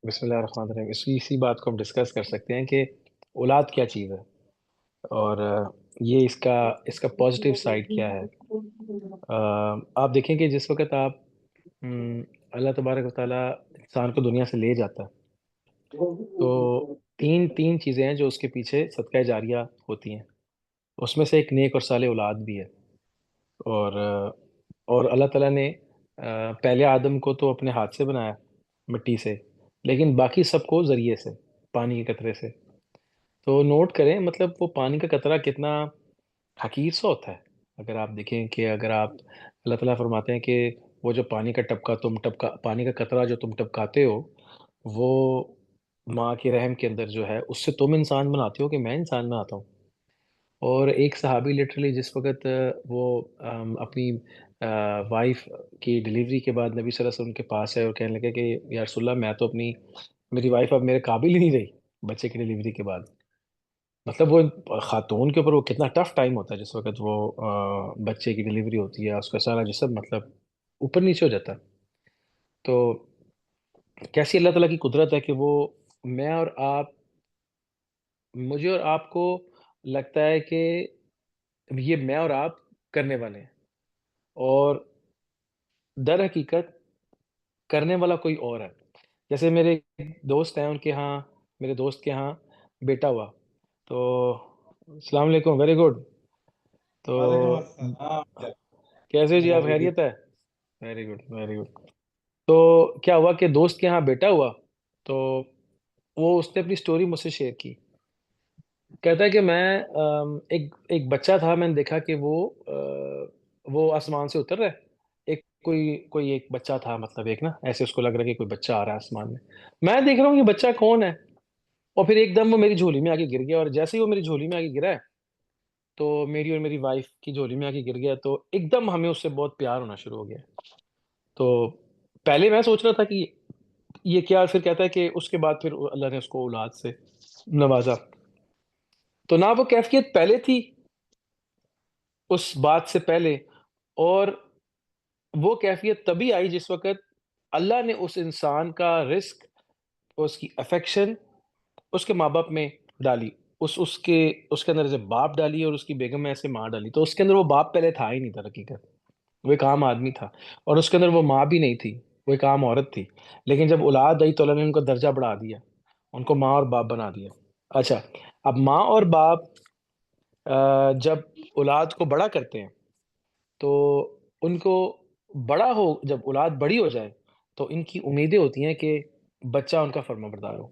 بسم اللہ الرحمن الرحیم. اسی بات کو ہم ڈسکس کر سکتے ہیں کہ اولاد کیا چیز ہے، اور یہ اس کا پازیٹیو سائڈ کیا ہے. آپ دیکھیں کہ جس وقت آپ اللہ تبارک و تعالیٰ انسان کو دنیا سے لے جاتا ہے، تو تین تین چیزیں ہیں جو اس کے پیچھے صدقہ جاریہ ہوتی ہیں. اس میں سے ایک نیک اور صالح اولاد بھی ہے. اور اللہ تعالیٰ نے پہلے آدم کو تو اپنے ہاتھ سے بنایا، مٹی سے، لیکن باقی سب کو ذریعے سے، پانی کے قطرے سے. تو نوٹ کریں، مطلب وہ پانی کا قطرہ کتنا حقیر سا ہوتا ہے. اگر آپ دیکھیں کہ اگر آپ، اللہ تعالیٰ فرماتے ہیں کہ وہ جو پانی کا قطرہ جو تم ٹپکاتے ہو، وہ ماں کے رحم کے اندر جو ہے، اس سے تم انسان بناتے ہو کہ میں انسان بناتا ہوں. اور ایک صحابی لٹرلی جس وقت وہ اپنی وائف کی ڈلیوری کے بعد نبی صلی اللہ علیہ وسلم کے پاس ہے اور کہنے لگے کہ یا رسول اللہ، میں تو میری وائف اب میرے قابل ہی نہیں رہی بچے کی ڈلیوری کے بعد. مطلب وہ خاتون کے اوپر وہ کتنا ٹف ٹائم ہوتا ہے جس وقت وہ بچے کی ڈلیوری ہوتی ہے، اس کا سارا جسم مطلب اوپر نیچے ہو جاتا ہے. تو کیسی اللہ تعالیٰ کی قدرت ہے کہ وہ میں اور آپ، مجھے اور آپ کو لگتا ہے کہ یہ میں اور آپ کرنے والے ہیں، اور در حقیقت کرنے والا کوئی اور ہے. جیسے میرے دوست ہیں، ان کے ہاں، میرے دوست کے ہاں بیٹا ہوا. تو السلام علیکم، ویری گڈ. تو وعلیکم السلام. کیسے جی، آپ ویری خیریت ہے؟ Very good very good. تو کیا ہوا کہ دوست کے ہاں بیٹا ہوا، تو وہ اس نے اپنی سٹوری مجھ سے شیئر کی. کہتا ہے کہ میں ایک بچہ تھا، میں نے دیکھا کہ وہ آسمان سے اتر رہا ہے. کوئی ایک بچہ تھا، مطلب ایک نا ایسے اس کو لگ رہا ہے کہ کوئی بچہ آ رہا ہے آسمان میں. میں دیکھ رہا ہوں یہ بچہ کون ہے، اور پھر ایک دم وہ میری جھولی میں آ کے گر گیا. اور جیسے ہی وہ میری جھولی میں آ کے گرا ہے، تو میری اور میری وائف کی جھولی میں آ کے گر گیا، تو ایک دم ہمیں اس سے بہت پیار ہونا شروع ہو گیا. تو پہلے میں سوچ رہا تھا کہ یہ کیا، پھر کہتا ہے کہ اس کے بعد پھر اللہ نے اس کو اولاد سے نوازا. تو نہ وہ کیفیت پہلے تھی اس بات سے پہلے، اور وہ کیفیت تبھی آئی جس وقت اللہ نے اس انسان کا رزق، اس کی افیکشن اس کے ماں باپ میں ڈالی. اس کے اندر ایسے باپ ڈالی، اور اس کی بیگم میں ایسے ماں ڈالی. تو اس کے اندر وہ باپ پہلے تھا ہی نہیں تھا حقیقت، وہ ایک عام آدمی تھا. اور اس کے اندر وہ ماں بھی نہیں تھی، وہ ایک عام عورت تھی. لیکن جب اولاد آئی تو اللہ نے ان کا درجہ بڑھا دیا، ان کو ماں اور باپ بنا دیا. اچھا، اب ماں اور باپ جب اولاد کو بڑا کرتے ہیں، تو ان کو جب اولاد بڑی ہو جائے، تو ان کی امیدیں ہوتی ہیں کہ بچہ ان کا فرما بردار ہو.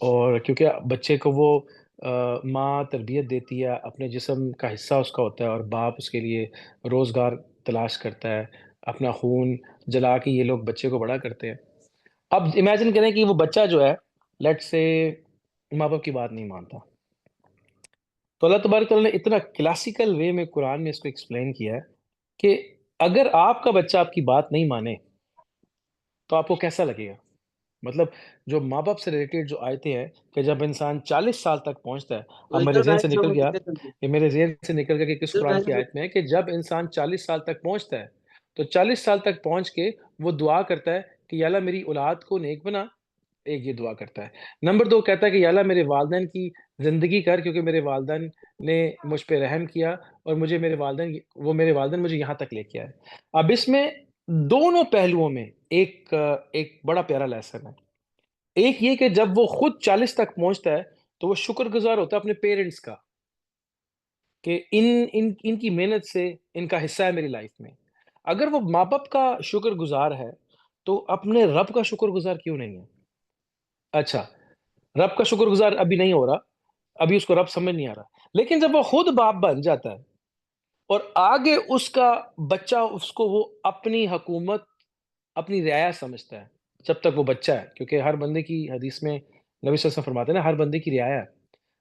اور کیونکہ بچے کو وہ ماں تربیت دیتی ہے، اپنے جسم کا حصہ اس کا ہوتا ہے، اور باپ اس کے لیے روزگار تلاش کرتا ہے، اپنا خون جلا کے یہ لوگ بچے کو بڑا کرتے ہیں. اب امیجن کریں کہ وہ بچہ جو ہے، لیٹ سے ماں باپ کی بات نہیں مانتا. تو اللہ تبارک تعالیٰ نے اتنا کلاسیکل وے میں قرآن میں اس کو ایکسپلین کیا ہے کہ اگر آپ کا بچہ آپ کی بات نہیں مانے تو آپ کو کیسا لگے گا. مطلب جو ماں باپ سے ریلیٹڈ جو آیتیں ہیں، کہ جب انسان 40 سال تک پہنچتا ہے. اب میرے ذہن سے نکل گیا، کہ کس قرآن کی آیت میں ہے کہ جب انسان 40 سال تک پہنچتا ہے، تو 40 سال تک پہنچ کے وہ دعا کرتا ہے کہ یا اللہ میری اولاد کو نیک بنا. ایک یہ دعا کرتا ہے. نمبر 2 کہتا ہے کہ یا اللہ میرے والدین کی زندگی کر، کیونکہ میرے والدین نے مجھ پہ رحم کیا، اور میرے والدین مجھے یہاں تک لے کے آئے. اب اس میں دونوں پہلوؤں میں ایک بڑا پیارا لیسن ہے. ایک یہ کہ جب وہ خود 40 تک پہنچتا ہے، تو وہ شکر گزار ہوتا ہے اپنے پیرنٹس کا، کہ ان کی محنت سے ان کا حصہ ہے میری لائف میں. اگر وہ ماں باپ کا شکر گزار ہے، تو اپنے رب کا شکر گزار کیوں نہیں ہے؟ اچھا، رب کا شکر گزار ابھی نہیں ہو رہا، ابھی اس کو رب سمجھ نہیں آ رہا. لیکن جب وہ خود باپ بن جاتا ہے، اور آگے اس کا بچہ اس کو وہ اپنی حکومت، اپنی رعایا سمجھتا ہے، جب تک وہ بچہ ہے. کیونکہ ہر بندے کی، حدیث میں نبی صلی اللہ علیہ وسلم فرماتے ہیں نا، ہر بندے کی رعایا ہے،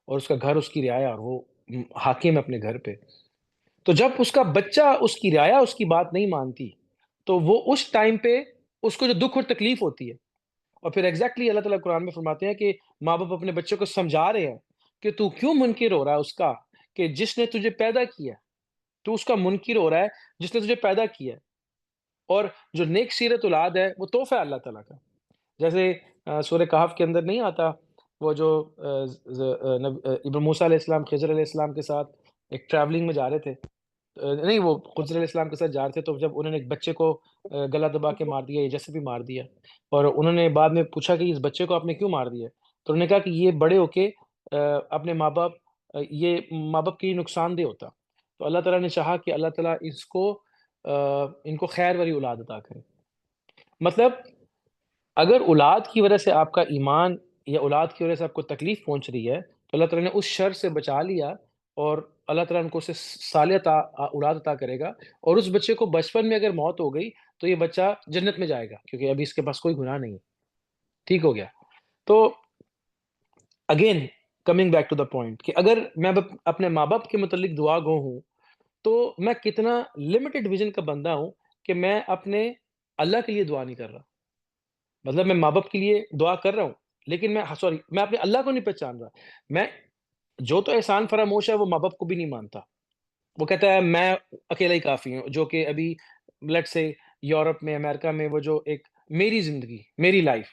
اور اس کا گھر اس کی رعایا، اور وہ حاکم ہے اپنے گھر پہ. تو جب اس کا بچہ اس کی رعایا اس کی بات نہیں مانتی، تو وہ اس ٹائم پہ اس کو جو دکھ اور تکلیف ہوتی ہے. اور پھر ایگزیکٹلی اللہ تعالیٰ قرآن میں فرماتے ہیں کہ ماں باپ اپنے بچوں کو سمجھا رہے ہیں کہ تو کیوں منکر ہو رہا ہے اس کا، کہ جس نے تجھے پیدا کیا. تو اس کا منکر ہو رہا ہے جس نے تجھے پیدا کیا ہے. اور جو نیک سیرت اولاد ہے وہ تحفہ ہے اللہ تعالیٰ کا. جیسے سورہ کہف کے اندر نہیں آتا وہ جو ابن موسیٰ علیہ السلام خضر علیہ السلام کے ساتھ ایک ٹریولنگ میں جا رہے تھے، نہیں وہ خضر علیہ السلام کے ساتھ جا رہے تھے، تو جب انہوں نے ایک بچے کو گلا دبا کے مار دیا، یا جیسے بھی مار دیا، اور انہوں نے بعد میں پوچھا کہ اس بچے کو آپ نے کیوں مار دیا؟ تو انہوں نے کہا کہ یہ بڑے ہو کے اپنے ماں باپ یہ ماں باپ کے لیے نقصان دہ ہوتا، تو اللہ تعالیٰ نے چاہا کہ اللہ تعالیٰ ان کو خیر والی اولاد عطا کرے۔ مطلب اگر اولاد کی وجہ سے آپ کا ایمان یا اولاد کی وجہ سے آپ کو تکلیف پہنچ رہی ہے، تو اللہ تعالیٰ نے اس شر سے بچا لیا، اور اللہ تعالیٰ ان کو اسے صالح اولاد عطا کرے گا، اور اس بچے کو بچپن میں اگر موت ہو گئی تو یہ بچہ جنت میں جائے گا، کیونکہ ابھی اس کے پاس کوئی گناہ نہیں ہے، ٹھیک ہو گیا۔ تو again coming back to the point کہ اگر میں اپنے ماں باپ کے متعلق دعا گو ہوں، تو میں کتنا لمیٹڈ ویژن کا بندہ ہوں کہ میں اپنے اللہ کے لیے دعا نہیں کر رہا۔ مطلب میں ماں باپ کے لیے دعا کر رہا ہوں، لیکن میں اپنے اللہ کو نہیں پہچان رہا۔ میں جو تو احسان فراموش ہے وہ ماں باپ کو بھی نہیں مانتا، وہ کہتا ہے میں اکیلا ہی کافی ہوں، جو کہ ابھی لیٹس سے یورپ میں، امریکہ میں، وہ جو ایک میری زندگی، میری لائف،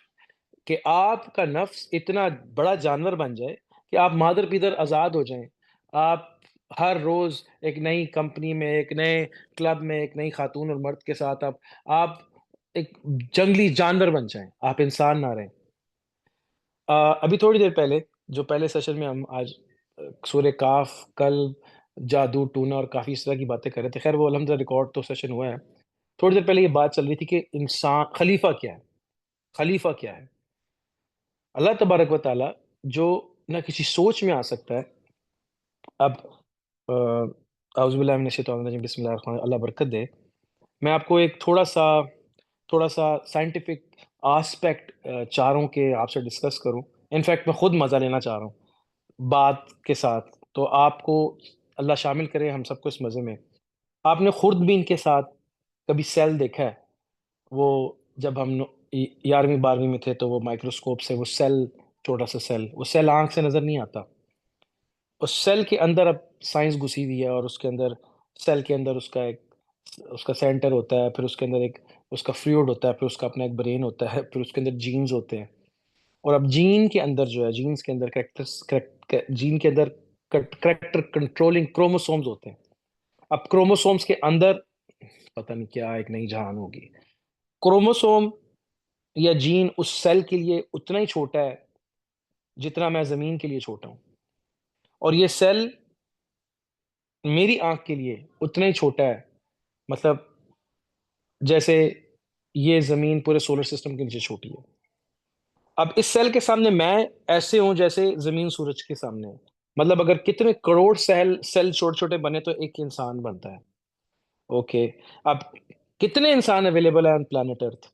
کہ آپ کا نفس اتنا بڑا جانور بن جائے کہ آپ مادر پیدر آزاد ہو جائیں، آپ ہر روز ایک نئی کمپنی میں، ایک نئے کلب میں، ایک نئی خاتون اور مرد کے ساتھ آپ ایک جنگلی جانور بن جائیں، آپ انسان نہ رہیں۔ ابھی تھوڑی دیر پہلے جو پہلے سیشن میں ہم آج سورہ کاف، کل جادو ٹونا اور کافی اس طرح کی باتیں کر رہے تھے، خیر وہ الحمد ریکارڈ تو سیشن ہوا ہے۔ تھوڑی دیر پہلے یہ بات چل رہی تھی کہ انسان خلیفہ کیا ہے، خلیفہ کیا ہے؟ اللہ تبارک و تعالیٰ جو نہ کسی سوچ میں آ سکتا ہے۔ اب اعوذ باللہ من الشیطان الرجیم، بسم اللہ الرحمن الرحیم، اللہ برکت دے۔ میں آپ کو ایک تھوڑا سا سائنٹیفک آسپیکٹ چاہ رہا ہوں کہ آپ سے ڈسکس کروں۔ انفیکٹ میں خود مزہ لینا چاہ رہا ہوں بات کے ساتھ، تو آپ کو اللہ شامل کرے ہم سب کو اس مزے میں۔ آپ نے خوردبین کے ساتھ کبھی سیل دیکھا ہے؟ وہ جب ہم 11ویں 12ویں میں تھے تو وہ مائکروسکوپ سے وہ سیل، چھوٹا سا سیل، وہ سیل آنکھ سے نظر نہیں آتا، اس سیل کے اندر اب سائنس گھسی ہوئی ہے، اور اس کے اندر سیل کے اندر اس کا سینٹر ہوتا ہے، پھر اس کے اندر ایک اس کا فلوئڈ ہوتا ہے، پھر اس کا اپنا ایک برین ہوتا ہے، پھر اس کے اندر جینز ہوتے ہیں، اور اب جین کے اندر جو ہے، جینز کے اندر جین کے اندر کریکٹر کنٹرولنگ کروموسومز ہوتے ہیں۔ اب کروموسومز کے اندر پتہ نہیں کیا ایک نئی جہان ہوگی۔ کروموسوم یا جین اس سیل کے لیے اتنا ہی چھوٹا ہے جتنا میں زمین کے لیے چھوٹا ہوں، اور یہ سیل میری آنکھ کے لیے اتنا ہی چھوٹا ہے، مطلب جیسے یہ زمین پورے سولر سسٹم کے نیچے چھوٹی ہے۔ اب اس سیل کے سامنے میں ایسے ہوں جیسے زمین سورج کے سامنے ہے، مطلب اگر کتنے کروڑ سیل چھوٹے چھوٹے بنے تو ایک انسان بنتا ہے۔ اوکے، اب کتنے انسان اویلیبل ہیں پلانٹ ارتھ؟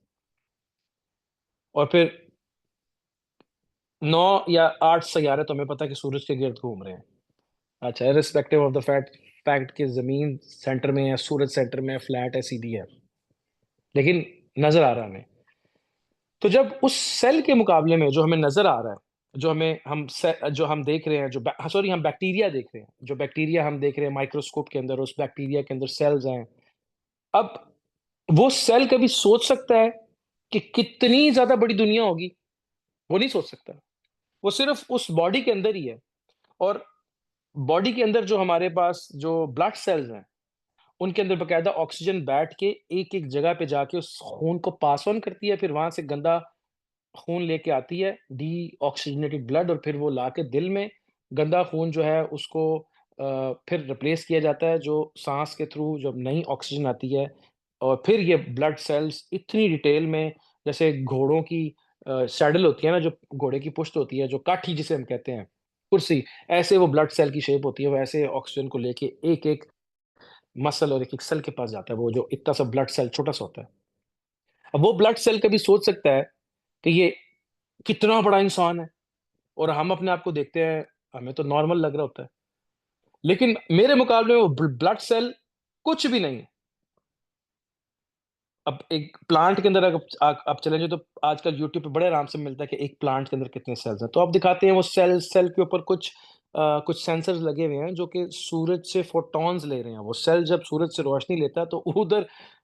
اور پھر 9 یا 8 سیارے تو ہمیں پتہ ہے کہ سورج کے گرد گھوم رہے ہیں۔ اچھا، ارسپیکٹو آف دا فیکٹ کہ زمین سینٹر میں ہے، سورج سینٹر میں ہے، فلیٹ ہے، سیدھی ہے، لیکن نظر آ رہا ہمیں۔ تو جب اس سیل کے مقابلے میں جو ہمیں نظر آ رہا ہے، جو ہم دیکھ رہے ہیں، ہم بیکٹیریا دیکھ رہے ہیں، جو بیکٹیریا ہم دیکھ رہے ہیں مائکروسکوپ کے اندر، اس بیکٹیریا کے اندر سیلز ہیں۔ اب وہ سیل کبھی سوچ سکتا ہے کہ کتنی زیادہ بڑی دنیا ہوگی؟ وہ نہیں سوچ سکتا، وہ صرف اس باڈی کے اندر ہی ہے، اور باڈی کے اندر جو ہمارے پاس جو بلڈ سیلز ہیں، ان کے اندر باقاعدہ آکسیجن بیٹھ کے ایک ایک جگہ پہ جا کے اس خون کو پاس آن کرتی ہے، پھر وہاں سے گندا خون لے کے آتی ہے، ڈی آکسیجنیٹڈ بلڈ، اور پھر وہ لا کے دل میں گندا خون جو ہے اس کو پھر ریپلیس کیا جاتا ہے، جو سانس کے تھرو جب نئی آکسیجن آتی ہے، اور پھر یہ بلڈ سیلز اتنی ڈیٹیل میں، جیسے گھوڑوں کی سیڈل ہوتی ہے نا، جو گھوڑے کی پشت ہوتی ہے، جو کاٹھی جسے ہم کہتے ہیں، کرسی، ایسے وہ بلڈ سیل کی شیپ ہوتی ہے، وہ ایسے آکسیجن کو لے کے ایک ایک مسل اور ایک ایک سیل کے پاس جاتا ہے، وہ جو اتنا سا بلڈ سیل چھوٹا سا ہوتا ہے۔ اب وہ بلڈ سیل کبھی سوچ سکتا ہے کہ یہ کتنا بڑا انسان ہے، اور ہم اپنے آپ کو دیکھتے ہیں، ہمیں تو نارمل لگ رہا ہوتا ہے، لیکن میرے مقابلے میں وہ بلڈ سیل کچھ بھی نہیں ہے۔ اب ایک پلانٹ کے اندر اگر آپ چلیں جائیں تو آج کل یوٹیوب پہ بڑے آرام سے ملتا ہے کہ ایک پلانٹ کے اندر کتنے سیلز ہیں، تو آپ دکھاتے ہیں وہ سیل کے اوپر کچھ سینسرز لگے ہوئے ہیں جو کہ سورج سے فوٹونز لے رہے ہیں، وہ سیل جب سورج سے روشنی لیتا ہے تو ادھر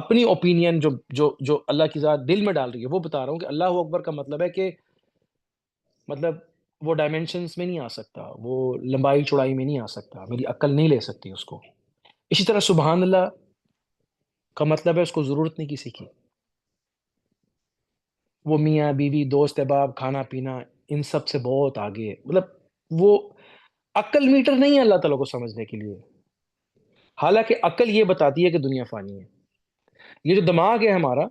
اپنی اوپینین جو اللہ کی ذات دل میں ڈال رہی ہے وہ بتا رہا ہوں کہ اللہ اکبر کا مطلب ہے کہ مطلب وہ ڈائمینشنز میں نہیں آ سکتا، وہ لمبائی چوڑائی میں نہیں آ سکتا، میری عقل نہیں لے سکتی اس کو۔ اسی طرح سبحان اللہ کا مطلب ہے اس کو ضرورت نہیں کسی کی، وہ میاں بیوی دوست احباب کھانا پینا ان سب سے بہت آگے ہے، مطلب وہ عقل میٹر نہیں ہے اللہ تعالیٰ کو سمجھنے کے لیے، حالانکہ عقل یہ بتاتی ہے کہ دنیا فانی ہے۔ یہ جو دماغ ہے ہمارا،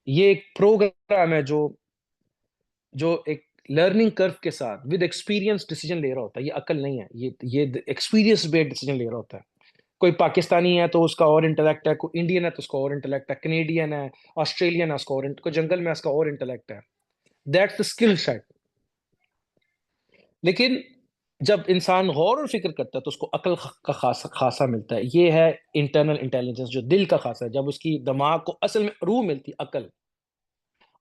یہ ایک پروگرام ہے جو ایک لرننگ کرو کے ساتھ ود ایکسپیرینس ڈیسیجن لے رہا ہوتا ہے، یہ عقل نہیں ہے، یہ ایکسپیرینس بیسڈ ڈیسیجن لے رہا ہوتا ہے۔ کوئی پاکستانی ہے تو اس کا اور انٹلیکٹ ہے، کوئی انڈین ہے تو اس کا اور انٹلیکٹ ہے، کینیڈین ہے، آسٹریلین ہے اس کا اور کوئی جنگل میں اس کا اور انٹلیکٹ ہے، دیٹس دا اسکل سیٹ۔ لیکن جب انسان غور اور فکر کرتا ہے تو اس کو عقل کا خاصا ملتا ہے، یہ ہے انٹرنل انٹیلیجنس جو دل کا خاصا ہے، جب اس کی دماغ کو اصل میں روح ملتی عقل۔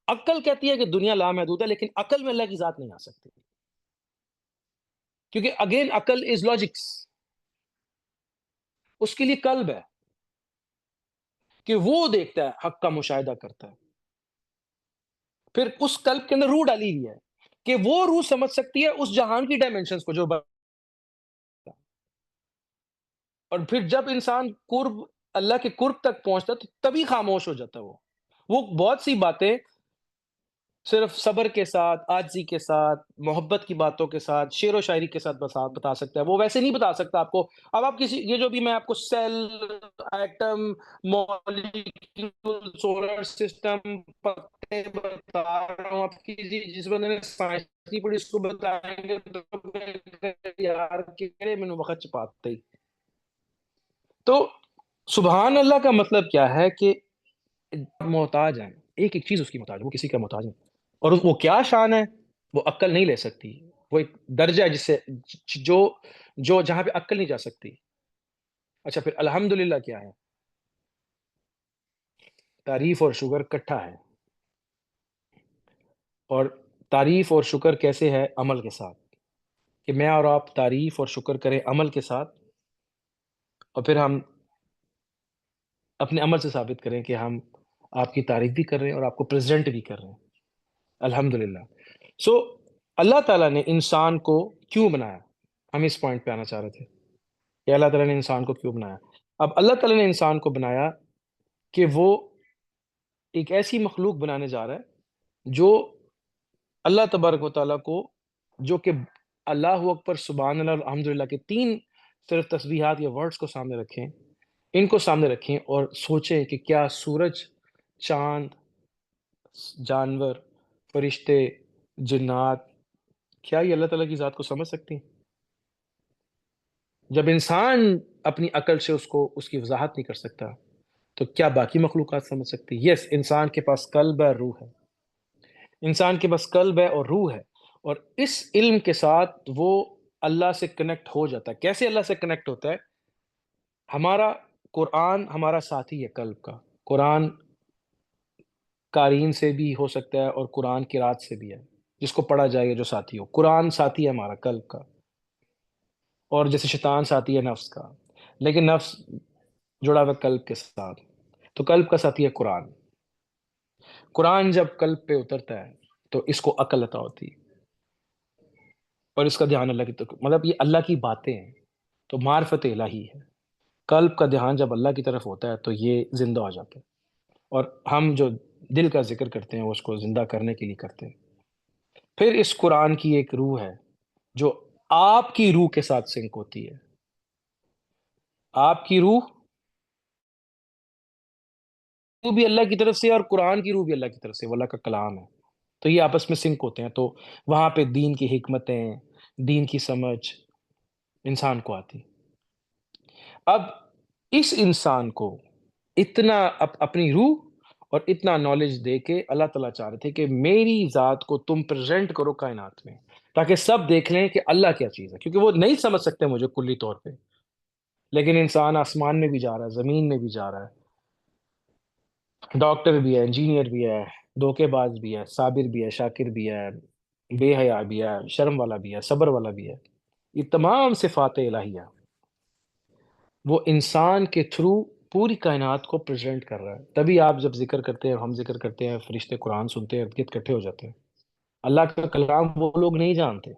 عقل کہتی ہے کہ دنیا لامحدود ہے، لیکن عقل میں اللہ کی ذات نہیں آ سکتی، کیونکہ اگین عقل از لاجکس، اس کے لیے قلب ہے کہ وہ دیکھتا ہے، حق کا مشاہدہ کرتا ہے، پھر اس قلب کے اندر روح ڈالی ہوئی ہے کہ وہ روح سمجھ سکتی ہے اس جہان کی ڈائمینشنز کو جو اور پھر جب انسان قرب اللہ کے قرب تک پہنچتا ہے تو تبھی خاموش ہو جاتا ہے وہ بہت سی باتیں صرف صبر کے ساتھ، عاجزی کے ساتھ، محبت کی باتوں کے ساتھ، شعر و شاعری کے ساتھ بتا سکتا ہے، وہ ویسے نہیں بتا سکتا آپ کو۔ اب آپ کسی یہ جو بھی میں آپ کو cell, atom, molecule, solar system, پتے بتا رہا ہوں، آپ کسی جس بندے نے سائنس نہیں پڑھی اس کو بتائیں گے تو یار کہڑے میں وقت چپاتے ہی۔ تو سبحان اللہ کا مطلب کیا ہے کہ محتاج ہیں، ایک ایک چیز اس کی محتاج، وہ کسی کا محتاج نہیں، اور وہ کیا شان ہے وہ عقل نہیں لے سکتی، وہ ایک درجہ ہے جس سے جو جو جہاں پہ عقل نہیں جا سکتی۔ اچھا پھر الحمدللہ کیا ہے؟ تعریف اور شکر کٹھا ہے، اور تعریف اور شکر کیسے ہے؟ عمل کے ساتھ، کہ میں اور آپ تعریف اور شکر کریں عمل کے ساتھ، اور پھر ہم اپنے عمل سے ثابت کریں کہ ہم آپ کی تعریف بھی کر رہے ہیں اور آپ کو پریزنٹ بھی کر رہے ہیں الحمدللہ۔ سو اللہ تعالیٰ نے انسان کو کیوں بنایا؟ ہم اس پوائنٹ پہ آنا چاہ رہے تھے کہ اللہ تعالیٰ نے انسان کو کیوں بنایا۔ اب اللہ تعالیٰ نے انسان کو بنایا کہ وہ ایک ایسی مخلوق بنانے جا رہا ہے جو اللہ تبارک و تعالیٰ کو، جو کہ اللہ اکبر سبحان اللہ الحمدللہ کے تین صرف تسبیحات یا ورڈز کو سامنے رکھیں، ان کو سامنے رکھیں اور سوچیں کہ کیا سورج، چاند، جانور، فرشتے، جنات، کیا یہ اللہ تعالیٰ کی ذات کو سمجھ سکتی ہیں؟ جب انسان اپنی عقل سے اس کی وضاحت نہیں کر سکتا تو کیا باقی مخلوقات سمجھ سکتی؟ یس، انسان کے پاس قلب ہے، روح ہے، انسان کے پاس قلب ہے اور روح ہے، اور اس علم کے ساتھ وہ اللہ سے کنیکٹ ہو جاتا ہے۔ کیسے اللہ سے کنیکٹ ہوتا ہے؟ ہمارا قرآن ہمارا ساتھی ہے قلب کا، قرآن قارئین سے بھی ہو سکتا ہے اور قرآن قرات سے بھی ہے، جس کو پڑھا جائے گا جو ساتھی ہو، قرآن ساتھی ہے ہمارا قلب کا، اور جیسے شیطان ساتھی ہے نفس کا، لیکن نفس جڑا ہوا قلب کے ساتھ، تو قلب کا ساتھی ہے قرآن۔ قرآن جب قلب پہ اترتا ہے تو اس کو عقل عطا ہوتی ہے، اور اس کا دھیان اللہ کی طرف، مطلب یہ اللہ کی باتیں ہیں تو معرفت الہی ہے۔ قلب کا دھیان جب اللہ کی طرف ہوتا ہے تو یہ زندہ ہو جاتا ہے، اور ہم جو دل کا ذکر کرتے ہیں وہ اس کو زندہ کرنے کے لیے کرتے ہیں۔ پھر اس قرآن کی ایک روح ہے جو آپ کی روح کے ساتھ سنک ہوتی ہے، آپ کی روح بھی اللہ کی طرف سے اور قرآن کی روح بھی اللہ کی طرف سے، وہ اللہ کا کلام ہے، تو یہ آپس میں سنک ہوتے ہیں، تو وہاں پہ دین کی حکمتیں، دین کی سمجھ انسان کو آتی۔ اب اس انسان کو اتنا اپنی روح اور اتنا نالج دے کے اللہ تعالیٰ چاہ رہے تھے کہ میری ذات کو تم پریزنٹ کرو کائنات میں، تاکہ سب دیکھ لیں کہ اللہ کیا چیز ہے، کیونکہ وہ نہیں سمجھ سکتے مجھے کلی طور پہ، لیکن انسان آسمان میں بھی جا رہا ہے، زمین میں بھی جا رہا ہے، ڈاکٹر بھی ہے، انجینئر بھی ہے، دھوکے باز بھی ہے، صابر بھی ہے، شاکر بھی ہے، بے حیا بھی ہے، شرم والا بھی ہے، صبر والا بھی ہے، یہ تمام صفات الہیہ وہ انسان کے تھرو پوری کائنات کو پریزنٹ کر رہا ہے. تبھی آپ جب ذکر کرتے ہیں، ہم ذکر کرتے ہیں، فرشتے قرآن سنتے ہیں، ارد گرد اکٹھے ہو جاتے ہیں. اللہ کا کلام وہ لوگ نہیں جانتے،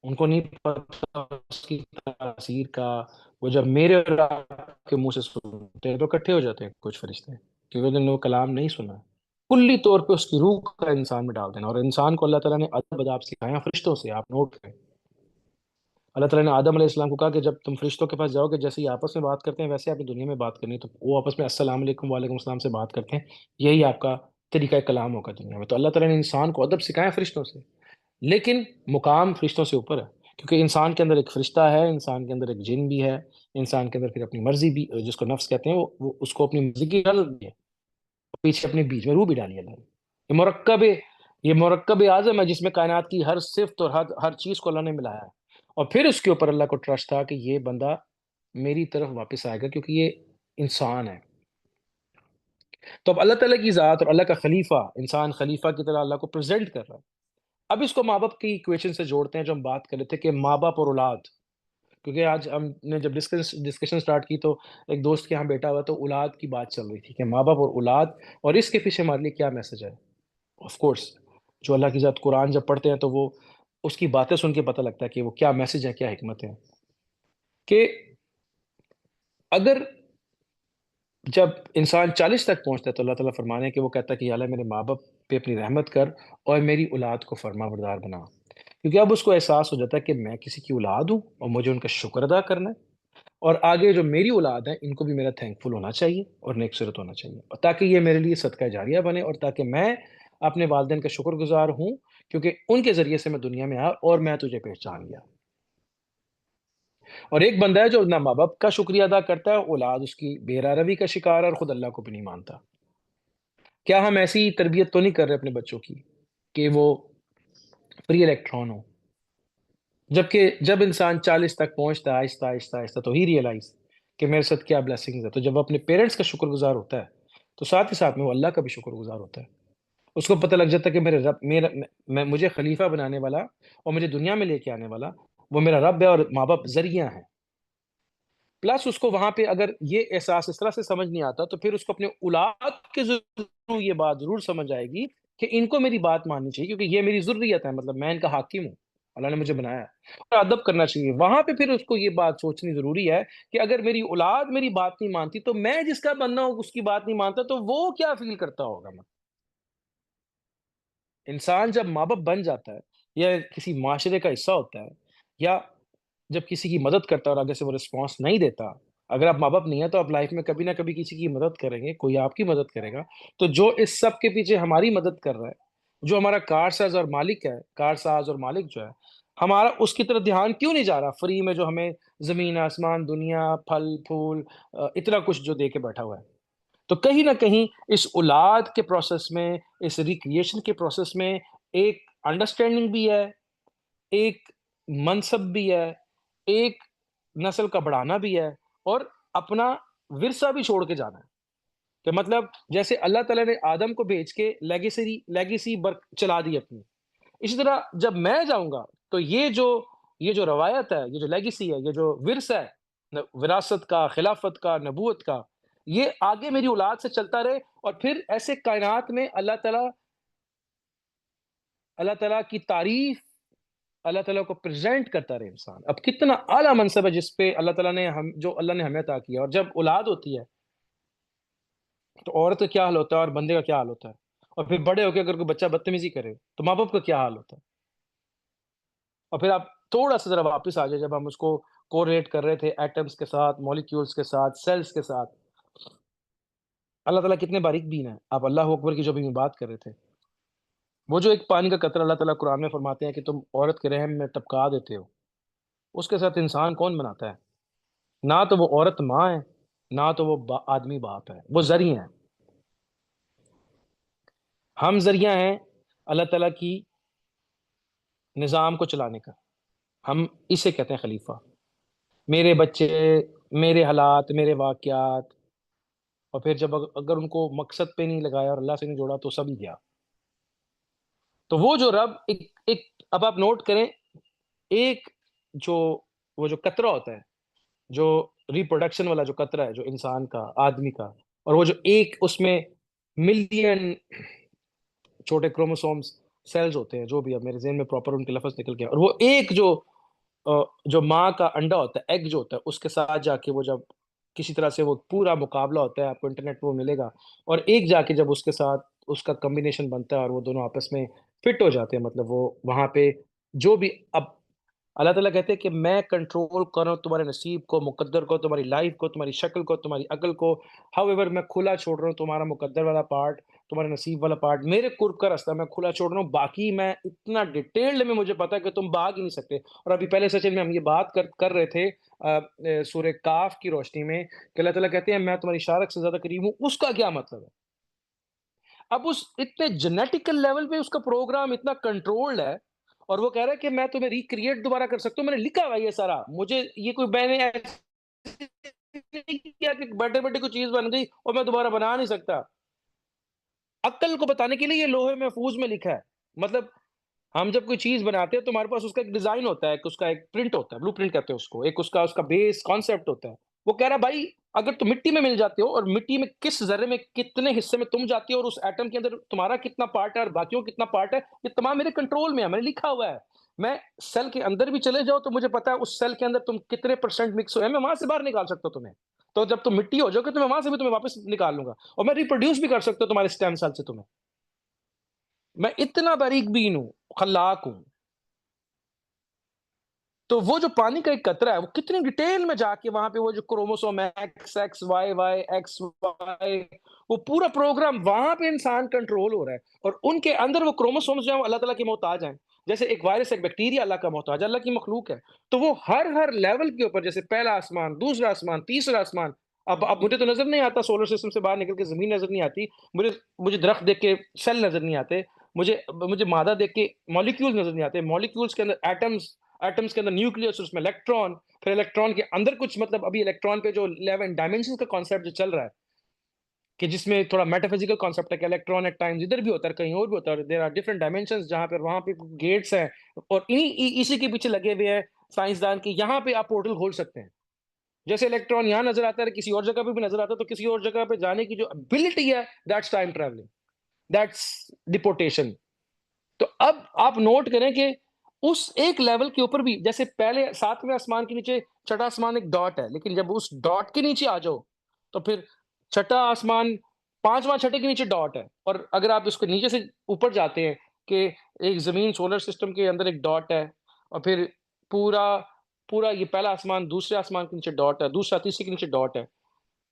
ان کو نہیں پتا اس کی تاثیر کا. وہ جب میرے اور آپ کے منہ سے سنتے ہیں تو اکٹھے ہو جاتے ہیں کچھ فرشتے، کیونکہ انہوں نے وہ کلام نہیں سنا. کلی طور پہ اس کی روح کا انسان میں ڈال دینا. اور انسان کو اللہ تعالیٰ نے ادب اداب سکھایا فرشتوں سے. آپ نوٹ کریں، اللہ تعالیٰ نے آدم علیہ السلام کو کہا کہ جب تم فرشتوں کے پاس جاؤ گے، جیسے ہی آپس میں بات کرتے ہیں ویسے آپ نے دنیا میں بات کرنی ہے. تو وہ آپس میں السلام علیکم وعلیکم السلام سے بات کرتے ہیں. یہی آپ کا طریقہ کلام ہوگا دنیا میں. تو اللہ تعالیٰ نے انسان کو ادب سکھایا فرشتوں سے، لیکن مقام فرشتوں سے اوپر ہے، کیونکہ انسان کے اندر ایک فرشتہ ہے، انسان کے اندر ایک جن بھی ہے، انسان کے اندر پھر اپنی مرضی بھی، جس کو نفس کہتے ہیں، وہ اس کو اپنی مرضی کی غلط بھی ہے. پیچھے اپنے بیچ میں روح بھی ڈالی اللہ نے. یہ مرکب اعظم ہے جس میں کائنات کی ہر صفت اور ہر چیز کو اللہ نے ملایا ہے. اور پھر اس کے اوپر اللہ کو ٹرسٹ تھا کہ یہ بندہ میری طرف واپس آئے گا، کیونکہ یہ انسان ہے. تو اب اللہ تعالیٰ کی ذات اور اللہ کا خلیفہ، انسان خلیفہ کی طرح اللہ کو پریزنٹ کر رہا ہے. اب اس کو ماں باپ کی ایکویشن سے جوڑتے ہیں جو ہم بات کر رہے تھے کہ ماں باپ اور اولاد. کیونکہ آج ہم نے جب ڈسکشن سٹارٹ کی تو ایک دوست کے یہاں بیٹا ہوا تو اولاد کی بات چل رہی تھی کہ ماں باپ اور اولاد، اور اس کے پیچھے ہمارے لیے کیا میسج ہے. آف کورس جو اللہ کی ذات قرآن جب پڑھتے ہیں تو وہ اس کی باتیں سن کے پتہ لگتا ہے کہ وہ کیا میسج ہے، کیا حکمت ہے. کہ اگر جب انسان 40 تک پہنچتا ہے تو اللہ تعالیٰ فرمانے ہیں کہ وہ کہتا ہے کہ یا اللہ میرے ماں باپ پہ اپنی رحمت کر اور میری اولاد کو فرما بردار بنا. کیونکہ اب اس کو احساس ہو جاتا ہے کہ میں کسی کی اولاد ہوں اور مجھے ان کا شکر ادا کرنا ہے، اور آگے جو میری اولاد ہے ان کو بھی میرا تھینک فل ہونا چاہیے اور نیک صورت ہونا چاہیے، اور تاکہ یہ میرے لیے صدقہ جاریہ بنے، اور تاکہ میں اپنے والدین کا شکر گزار ہوں، کیونکہ ان کے ذریعے سے میں دنیا میں آیا اور میں تجھے پہچان گیا. اور ایک بندہ ہے جو نہ ماں باپ کا شکریہ ادا کرتا ہے، اولاد اس کی بے روی کا شکار ہے اور خود اللہ کو بھی نہیں مانتا. کیا ہم ایسی تربیت تو نہیں کر رہے اپنے بچوں کی کہ وہ فری الیکٹران ہو؟ جبکہ جب انسان 40 تک پہنچتا ہے آہستہ آہستہ آہستہ تو ہی ریئلائز کہ میرے ساتھ کیا بلیسنگز ہے. تو جب وہ اپنے پیرنٹس کا شکر گزار ہوتا ہے تو ساتھ ہی ساتھ میں وہ اللہ کا بھی شکر گزار ہوتا ہے. اس کو پتہ لگ جاتا ہے کہ میرے رب مجھے خلیفہ بنانے والا اور مجھے دنیا میں لے کے آنے والا وہ میرا رب ہے، اور ماں باپ ذریعہ ہیں. پلس اس کو وہاں پہ اگر یہ احساس اس طرح سے سمجھ نہیں آتا تو پھر اس کو اپنے اولاد کے ضرور یہ بات ضرور سمجھ آئے گی کہ ان کو میری بات ماننی چاہیے، کیونکہ یہ میری ضروریت ہے، مطلب میں ان کا حاکم ہوں، اللہ نے مجھے بنایا ہے، اور ادب کرنا چاہیے. وہاں پہ پھر اس کو یہ بات سوچنی ضروری ہے کہ اگر میری اولاد میری بات نہیں مانتی تو میں جس کا بندہ ہوں اس کی بات نہیں مانتا تو وہ کیا فیل کرتا ہوگا. انسان جب ماں باپ بن جاتا ہے یا کسی معاشرے کا حصہ ہوتا ہے، یا جب کسی کی مدد کرتا ہے اور آگے سے وہ رسپانس نہیں دیتا، اگر آپ ماں باپ نہیں ہیں تو آپ لائف میں کبھی نہ کبھی کسی کی مدد کریں گے، کوئی آپ کی مدد کرے گا. تو جو اس سب کے پیچھے ہماری مدد کر رہا ہے، جو ہمارا کارساز اور مالک ہے، کارساز اور مالک جو ہے ہمارا، اس کی طرف دھیان کیوں نہیں جا رہا فری میں جو ہمیں زمین آسمان دنیا پھل پھول اتنا کچھ جو دے کے بیٹھا ہوا ہے. تو کہیں نہ کہیں اس اولاد کے پروسیس میں، اس ریکریشن کے پروسیس میں ایک انڈرسٹینڈنگ بھی ہے، ایک منصب بھی ہے، ایک نسل کا بڑھانا بھی ہے، اور اپنا ورثہ بھی چھوڑ کے جانا ہے. کہ مطلب جیسے اللہ تعالیٰ نے آدم کو بھیج کے لیگیسی چلا دی اپنی، اسی طرح جب میں جاؤں گا تو یہ جو روایت ہے، یہ جو لیگیسی ہے، یہ جو ورثہ ہے، وراثت کا، خلافت کا، نبوت کا، یہ آگے میری اولاد سے چلتا رہے. اور پھر ایسے کائنات میں اللہ تعالیٰ کی تعریف، اللہ تعالیٰ کو پریزنٹ کرتا رہے انسان. اب کتنا اعلیٰ منصب ہے جس پہ اللہ تعالیٰ نے جو اللہ نے ہمیں عطا کیا. اور جب اولاد ہوتی ہے تو عورت کا کیا حال ہوتا ہے اور بندے کا کیا حال ہوتا ہے. اور پھر بڑے ہو کے اگر کوئی بچہ بدتمیزی کرے تو ماں باپ کا کیا حال ہوتا ہے. اور پھر آپ تھوڑا سا ذرا واپس آ جائے، جب ہم اس کو کوریلیٹ کر رہے تھے ایٹمز کے ساتھ، مالیکیولز کے ساتھ، سیلز کے ساتھ، اللہ تعالیٰ کتنے باریک بین ہیں. آپ اللہ اکبر کی جو بھی بات کر رہے تھے، وہ جو ایک پانی کا قطرہ اللہ تعالیٰ قرآن میں فرماتے ہیں کہ تم عورت کے رحم میں ٹپکا دیتے ہو، اس کے ساتھ انسان کون بناتا ہے؟ نہ تو وہ عورت ماں ہے، نہ تو وہ آدمی باپ ہے، وہ ذریعہ ہیں. ہم ذریعہ ہیں اللہ تعالیٰ کی نظام کو چلانے کا. ہم اسے کہتے ہیں خلیفہ. میرے بچے، میرے حالات، میرے واقعات، اور پھر جب اگر ان کو مقصد پہ نہیں لگایا اور اللہ سے نہیں جوڑا تو سب ہی گیا. تو وہ جو رب ایک اب آپ نوٹ کریں، ایک جو وہ جو قطرہ ہوتا ہے جو ریپروڈکشن والا جو قطرہ ہے جو انسان کا آدمی کا, اور وہ جو ایک اس میں ملین چھوٹے کروموسومز سیلز ہوتے ہیں, جو بھی اب میرے ذہن میں پراپر ان کے لفظ نکل گیا, اور وہ ایک جو ماں کا انڈا ہوتا ہے, ایگ جو ہوتا ہے, اس کے ساتھ جا کے وہ جب کسی طرح سے وہ پورا مقابلہ ہوتا ہے, آپ کو انٹرنیٹ پہ وہ ملے گا, اور ایک جا کے جب اس کے ساتھ اس کا کمبینیشن بنتا ہے اور وہ دونوں آپس میں فٹ ہو جاتے ہیں, مطلب وہ وہاں پہ جو بھی, اب اللہ تعالیٰ کہتے ہیں کہ میں کنٹرول کر رہا ہوں تمہارے نصیب کو, مقدر کو, تمہاری لائف کو, تمہاری شکل کو, تمہاری عقل کو. ہاؤ ایور میں کھلا چھوڑ رہا ہوں تمہارا مقدر والا پارٹ, تمہارے نصیب والا پارٹ, میرے قرب کا راستہ میں کھلا چھوڑ رہا ہوں. باقی میں اتنا ڈیٹیلڈ میں مجھے پتا ہے کہ تم بھاگ ہی نہیں سکتے. اور ابھی پہلے سچن میں ہم یہ بات کر رہے تھے سورہ کاف کی روشنی میں, کہ اللہ تعالیٰ کہتے ہیں میں تمہاری شارک سے زیادہ قریب ہوں. اس کا کیا مطلب ہے؟ اب اس اتنے جینیٹیکل لیول پہ اس کا پروگرام اتنا کنٹرولڈ ہے, اور وہ کہہ رہا ہے کہ میں تمہیں ریکریٹ دوبارہ کر سکتا ہوں. میں نے لکھا ہوا یہ سارا, مجھے یہ کوئی میں نے نہیں کیا کہ بیٹھے بیٹھے کوئی چیز بن گئی اور میں دوبارہ بنا نہیں سکتا. عقل کو بتانے کے لیے یہ لوہے محفوظ میں لکھا ہے. مطلب ہم جب کوئی چیز بناتے ہیں تو ہمارے پاس اس کا ایک ڈیزائن ہوتا ہے, اس کا ایک پرنٹ ہوتا ہے, بلو پرنٹ کہتے ہیں اس کو, ایک اس کا بیس کانسیپٹ ہوتا ہے. وہ کہہ رہا بھائی اگر تم مٹی میں مل جاتے ہو, اور مٹی میں کس ذرے میں کتنے حصے میں تم جاتے ہو, اور اس ایٹم کے اندر تمہارا کتنا پارٹ ہے اور باقیوں کتنا پارٹ ہے, یہ تمام میرے کنٹرول میں ہے, میں نے لکھا ہوا ہے. میں سیل کے اندر بھی چلے جاؤ تو مجھے پتا ہے اس سیل کے اندر تم کتنے پرسنٹ مکس ہوئے, میں وہاں سے باہر نکال سکتا ہوں تمہیں. تو جب تم مٹی ہو جاؤ گے تو میں وہاں سے بھی تمہیں واپس نکال لوں گا, اور میں ریپروڈیوس بھی کر سکتا ہوں تمہارے اسٹیم سیل سے تمہیں. میں اتنا باریک بین ہوں, خلاق ہوں. تو وہ جو پانی کا ایک قطرہ ہے, وہ کتنی ڈیٹیل میں جا کے وہاں پہ وہ جو chromosome X X Y Y X Y, وہ پورا پروگرام وہاں پہ انسان کنٹرول ہو رہا ہے. اور ان کے اندر وہ کروموسومز جو ہیں اللہ تعالیٰ کے محتاج ہیں, جیسے ایک وائرس ایک بیکٹیریا اللہ کا محتاج ہے, اللہ کی مخلوق ہے. تو وہ ہر لیول کے اوپر, جیسے پہلا آسمان, دوسرا آسمان, تیسرا آسمان. اب مجھے تو نظر نہیں آتا, سولر سسٹم سے باہر نکل کے زمین نظر نہیں آتی, مجھے درخت دیکھ کے سیل نظر نہیں آتے, مجھے مادہ دیکھ کے مالیکیولز نظر نہیں آتے, مالیکیولز کے اندر ایٹمز کے اندر نیوکلیس, اس میں الیکٹران, پھر الیکٹران کے اندر کچھ, مطلب ابھی الیکٹران پہ جو 11 ڈائمینشن کا کانسیپٹ جو چل رہا ہے, کہ جس میں تھوڑا میٹافزیکل کانسیپٹ ہے کہ الیکٹران ایٹ ٹائمز ادھر بھی ہوتا ہے, کہیں اور بھی ہوتا ہے, دیر آر ڈفرنٹ ڈائمینشنز جہاں پہ وہاں پہ گیٹس ہیں, اور اسی کے پیچھے لگے ہوئے ہیں سائنسدان کی, یہاں پہ آپ پورٹل کھول سکتے ہیں. جیسے الیکٹران یہاں نظر آتا ہے, کسی اور جگہ پہ بھی نظر آتا ہے, تو کسی اور جگہ پہ جانے کی جو ابلٹی ہے, دیٹس ٹائم ٹریولنگ, دیٹس ڈپورٹیشن. تو اب آپ نوٹ کریں کہ اس ایک لیول کے اوپر بھی, جیسے پہلے 7ویں آسمان کے نیچے چھٹا آسمان ایک ڈاٹ ہے, لیکن جب اس ڈاٹ کے نیچے آ جاؤ تو پھر چھٹا آسمان 5واں چھٹے کے نیچے ڈاٹ ہے. اور اگر آپ اس کے نیچے سے اوپر جاتے ہیں کہ ایک زمین سولر سسٹم کے اندر ایک ڈاٹ ہے, اور پھر پورا یہ پہلا آسمان دوسرے آسمان کے نیچے ڈاٹ ہے, دوسرا تیسرے کے نیچے ڈاٹ ہے.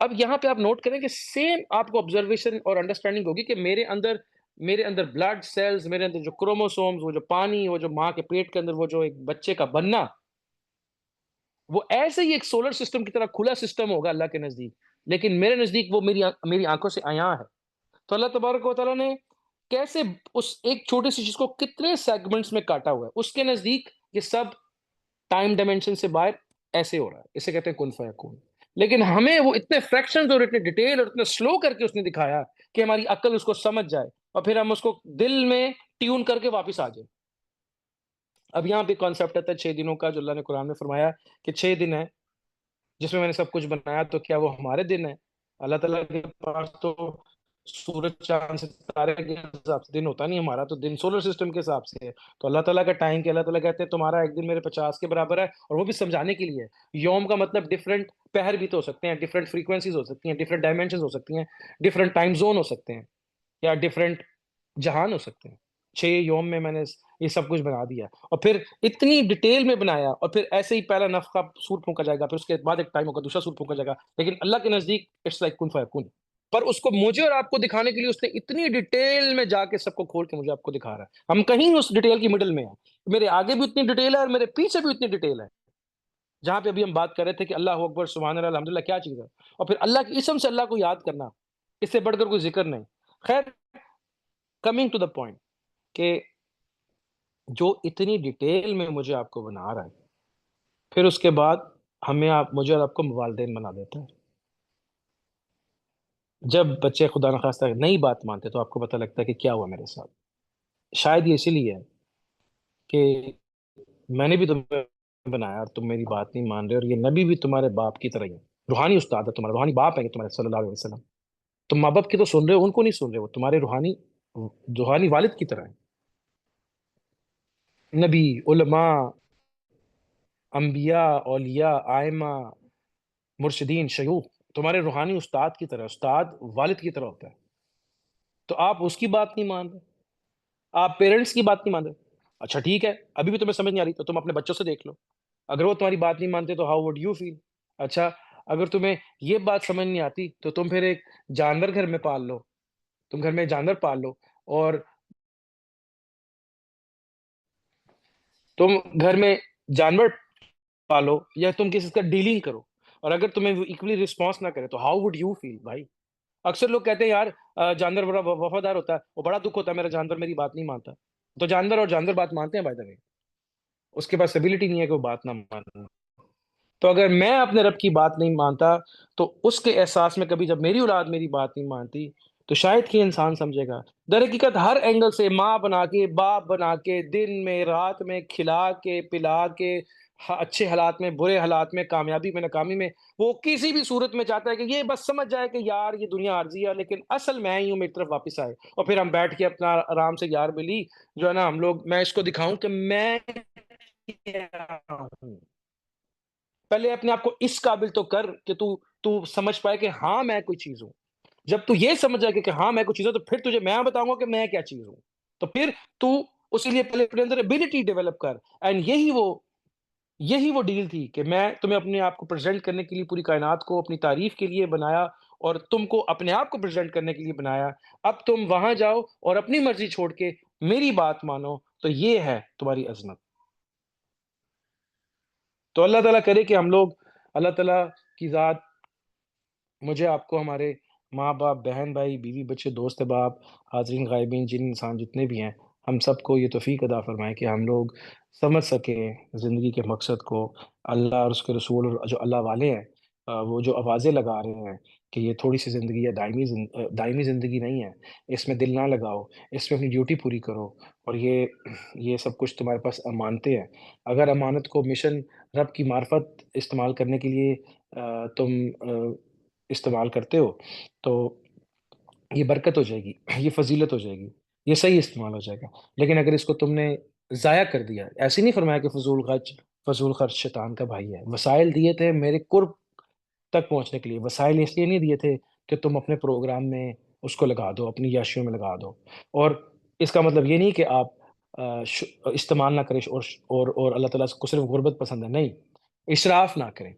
اب یہاں پہ آپ نوٹ کریں کہ سیم آپ کو آبزرویشن اور انڈرسٹینڈنگ ہوگی کہ میرے اندر بلڈ سیلز, میرے اندر جو کروموسومز, وہ جو پانی, وہ جو ماں کے پیٹ کے اندر وہ جو ایک بچے کا بننا, وہ ایسے ہی ایک سولر سسٹم کی طرح کھلا سسٹم ہوگا اللہ کے نزدیک, لیکن میرے نزدیک وہ میری آنکھوں سے عیاں ہے. تو اللہ تبارک و تعالیٰ نے کیسے اس ایک چھوٹی سی چیز کو کتنے سیگمنٹس میں کاٹا ہوا ہے, اس کے نزدیک یہ سب ٹائم ڈائمینشن سے باہر ایسے ہو رہا ہے, اسے کہتے ہیں کن فیکون. لیکن ہمیں وہ اتنے فریکشنز اور اتنے ڈیٹیل اور اتنے سلو کر کے اس نے دکھایا کہ ہماری عقل اس کو سمجھ جائے, اور پھر ہم اس کو دل میں ٹیون کر کے واپس آ جائیں. اب یہاں پہ کانسیپٹ آتا ہے 6 دنوں کا, جو اللہ نے قرآن میں فرمایا کہ 6 دن ہے جس میں نے سب کچھ بنایا, تو کیا وہ ہمارے دن ہے؟ اللہ تعالیٰ کے پاس تو سورج چاند ستارے کے حساب سے دن ہوتا نہیں, ہمارا تو دن سولر سسٹم کے حساب سے ہے. تو اللہ تعالیٰ کا ٹائم کہ اللہ تعالیٰ کہتے ہیں تمہارا ایک دن میرے 50 کے برابر ہے, اور وہ بھی سمجھانے کے لیے. یوم کا مطلب ڈفرنٹ پہر بھی تو ہو سکتے ہیں, ڈفرنٹ فریکوینسیز ہو سکتی ہیں, ڈفرنٹ ڈائمینشنز ہو سکتی ہیں, ڈفرنٹ ٹائم زون ہو سکتے ہیں, یا ڈفرنٹ جہان ہو سکتے ہیں. 6 یوم میں نے یہ سب کچھ بنا دیا, اور پھر اتنی ڈیٹیل میں بنایا, اور پھر ایسے ہی پہلا نفخہ سور پھونکا جائے گا, پھر اس کے بعد ایک ٹائم ہوگا دوسرا سور پھونکا جائے گا. لیکن اللہ کے نزدیک اٹس لائک کن فیکون. پر اس کو مجھے اور آپ کو دکھانے کے لیے اس نے اتنی ڈیٹیل میں جا کے سب کو کھول کے مجھے آپ کو دکھا رہا ہے. ہم کہیں اس ڈیٹیل کی مڈل میں ہیں, میرے آگے بھی اتنی ڈیٹیل ہے اور میرے پیچھے بھی اتنی ڈیٹیل ہے. جہاں پہ ابھی ہم بات کر رہے تھے کہ اللہ اکبر سبحان اللہ الحمدللہ کیا چیز ہے, اور پھر اللہ کی اسم سے اللہ کو یاد کرنا, اس سے بڑھ کر کوئی ذکر نہیں. خیر, کمنگ ٹو دا پوائنٹ, کہ جو اتنی ڈیٹیل میں مجھے آپ کو بنا رہا ہے, پھر اس کے بعد مجھے اور آپ کو والدین بنا دیتا ہے. جب بچے خدا نخواستہ نئی بات مانتے تو آپ کو پتہ لگتا ہے کہ کیا ہوا میرے ساتھ. شاید یہ اسی لیے ہے کہ میں نے بھی تمہیں بنایا اور تم میری بات نہیں مان رہے، اور یہ نبی بھی تمہارے باپ کی طرح ہی ہے، روحانی استاد ہے تمہارا، روحانی باپ ہے کہ تمہارے صلی اللہ علیہ وسلم، تم ماں باپ کی تو سن رہے ہو، ان کو نہیں سن رہے، وہ تمہارے روحانی والد کی طرح ہے، نبی، علماء، انبیاء، اولیاء، ائمہ، مرشدین، شیوخ تمہارے روحانی استاد کی طرح، استاد والد کی طرح ہوتا ہے، تو آپ اس کی بات نہیں مان رہے، آپ پیرنٹس کی بات نہیں مان رہے، اچھا ٹھیک ہے، ابھی بھی تمہیں سمجھ نہیں آ رہی تو تم اپنے بچوں سے دیکھ لو، اگر وہ تمہاری بات نہیں مانتے تو ہاؤ وڈ یو فیل؟ اچھا، اگر تمہیں یہ بات سمجھ نہیں آتی تو تم پھر ایک جانور گھر میں پال لو، تم گھر میں جانور پال لو، اور تم گھر میں جانور پالو یا تم کسی کا ڈیلنگ کرو، اور اگر تمہیں اکولی رسپانس نہ کرے تو ہاؤ وڈ یو فیل بھائی؟ اکثر لوگ کہتے ہیں یار جانور بڑا وفادار ہوتا ہے، وہ بڑا دکھ ہوتا ہے میرا جانور میری بات نہیں مانتا، تو جانور اور جانور بات مانتے ہیں بائی دا وے، اس کے پاس ابیلٹی نہیں ہے کہ وہ بات نہ مانے، تو اگر میں اپنے رب کی بات نہیں مانتا تو اس کے احساس میں کبھی جب میری اولاد میری بات نہیں مانتی تو شاید کہ انسان سمجھے گا، در حقیقت ہر اینگل سے ماں بنا کے، باپ بنا کے، دن میں رات میں کھلا کے پلا کے، اچھے حالات میں برے حالات میں، کامیابی میں ناکامی میں، وہ کسی بھی صورت میں چاہتا ہے کہ یہ بس سمجھ جائے کہ یار یہ دنیا عارضی ہے لیکن اصل میں ہی ہوں، میری طرف واپس آئے، اور پھر ہم بیٹھ کے اپنا آرام سے یار ملی جو ہے نا، ہم لوگ، میں اس کو دکھاؤں کہ میں کیا ہوں، پہلے اپنے آپ کو اس قابل تو کر کہ تو سمجھ پائے کہ ہاں میں کوئی چیز ہوں، جب تو یہ سمجھ جائے کہ ہاں میں کوئی چیز ہوں تو پھر تجھے میں بتاؤں گا کہ میں کیا چیز ہوں، تو پھر تو اسی لیے پہلے اپنے اندر ابیلٹی ڈیولپ کر، اینڈ یہی وہ ڈیل تھی کہ میں تمہیں اپنے آپ کو پریزنٹ کرنے کے لیے، پوری کائنات کو اپنی تعریف کے لیے بنایا، اور تم کو اپنے آپ کو پریزنٹ کرنے کے لیے بنایا، اب تم وہاں جاؤ اور اپنی مرضی چھوڑ کے میری بات مانو، تو یہ ہے تمہاری عظمت، تو اللہ تعالیٰ کرے کہ ہم لوگ، اللہ تعالیٰ کی ذات مجھے، آپ کو، ہمارے ماں باپ، بہن بھائی، بیوی بچے، دوست احباب، حاضرین غائبین، جن انسان جتنے بھی ہیں، ہم سب کو یہ توفیق عطا فرمائے کہ ہم لوگ سمجھ سکیں زندگی کے مقصد کو، اللہ اور اس کے رسول اور جو اللہ والے ہیں، وہ جو آوازیں لگا رہے ہیں کہ یہ تھوڑی سی زندگی ہے، دائمی زندگی نہیں ہے، اس میں دل نہ لگاؤ، اس میں اپنی ڈیوٹی پوری کرو، اور یہ سب کچھ تمہارے پاس امانتیں ہیں، اگر امانت کو مشن رب کی معرفت استعمال کرنے کے لیے تم استعمال کرتے ہو تو یہ برکت ہو جائے گی، یہ فضیلت ہو جائے گی، یہ صحیح استعمال ہو جائے گا، لیکن اگر اس کو تم نے ضائع کر دیا، ایسے نہیں فرمایا کہ فضول خرچ شیطان کا بھائی ہے، وسائل دیے تھے میرے قرب تک پہنچنے کے لیے، وسائل اس لیے نہیں دیے تھے کہ تم اپنے پروگرام میں اس کو لگا دو، اپنی یاشیوں میں لگا دو، اور اس کا مطلب یہ نہیں کہ آپ استعمال نہ کریں، اور اللہ تعالیٰ کو صرف غربت پسند ہے، نہیں، اسراف نہ کریں،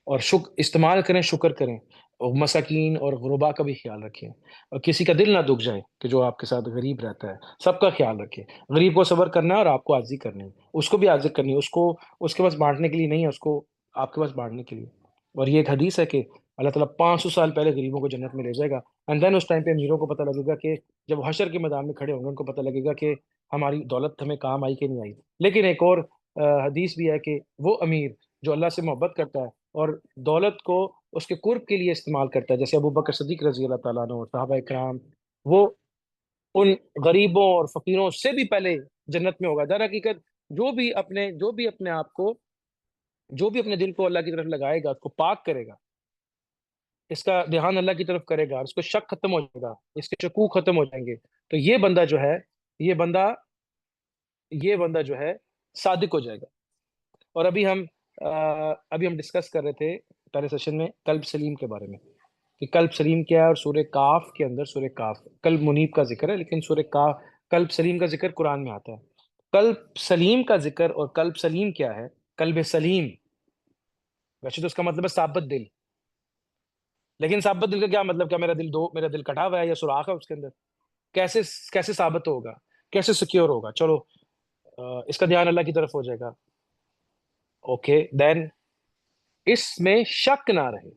اور استعمال کریں، شکر کریں، اور مساکین اور غربا کا بھی خیال رکھیں، اور کسی کا دل نہ دکھ جائے کہ جو آپ کے ساتھ غریب رہتا ہے، سب کا خیال رکھیں، غریب کو صبر کرنا ہے اور آپ کو عاجزی کرنی ہے، اس کو بھی عاجزی کرنی ہے، اس کے پاس بانٹنے کے لیے نہیں ہے، اس کو آپ کے پاس بانٹنے کے لیے، اور یہ ایک حدیث ہے کہ اللہ تعالیٰ 500 سال پہلے غریبوں کو جنت میں لے جائے گا، اینڈ دین اس ٹائم پہ امیروں کو پتہ لگے گا کہ جب حشر کے میدان میں کھڑے ہوں گے ان کو پتہ لگے گا کہ ہماری دولت ہمیں کام آئی کہ نہیں آئی، لیکن ایک اور حدیث بھی ہے کہ وہ امیر جو اللہ سے محبت کرتا ہے اور دولت کو اس کے قرب کے لیے استعمال کرتا ہے، جیسے ابو بکر صدیق رضی اللہ تعالیٰ عنہ اور صحابہ کرام، وہ ان غریبوں اور فقیروں سے بھی پہلے جنت میں ہوگا، در حقیقت جو بھی اپنے آپ کو، جو بھی اپنے دل کو اللہ کی طرف لگائے گا، اس کو پاک کرے گا، اس کا دھیان اللہ کی طرف کرے گا، اس کو شک ختم ہو جائے گا، اس کے شکوک ختم ہو جائیں گے، تو یہ بندہ یہ بندہ جو ہے صادق ہو جائے گا، اور ابھی ہم ڈسکس کر رہے تھے پہلے سیشن میں قلب سلیم کے بارے میں، کہ قلب سلیم کیا ہے، اور سورہ کاف کے اندر، سورہ کاف قلب منیب کا ذکر ہے، لیکن سورہ کاف قلب سلیم کا ذکر قرآن میں آتا ہے، قلب سلیم کا ذکر، اور قلب سلیم کیا ہے؟ قلب سلیم ویسے تو اس کا مطلب ہے ثابت دل، لیکن ثابت دل کا کیا مطلب؟ کیا میرا دل کٹا ہوا ہے یا سوراخ ہے اس کے اندر؟ کیسے کیسے ثابت ہوگا، کیسے سیکیور ہوگا؟ چلو اس کا دھیان اللہ کی طرف ہو جائے گا، اوکے دین اس میں شک نہ رہے،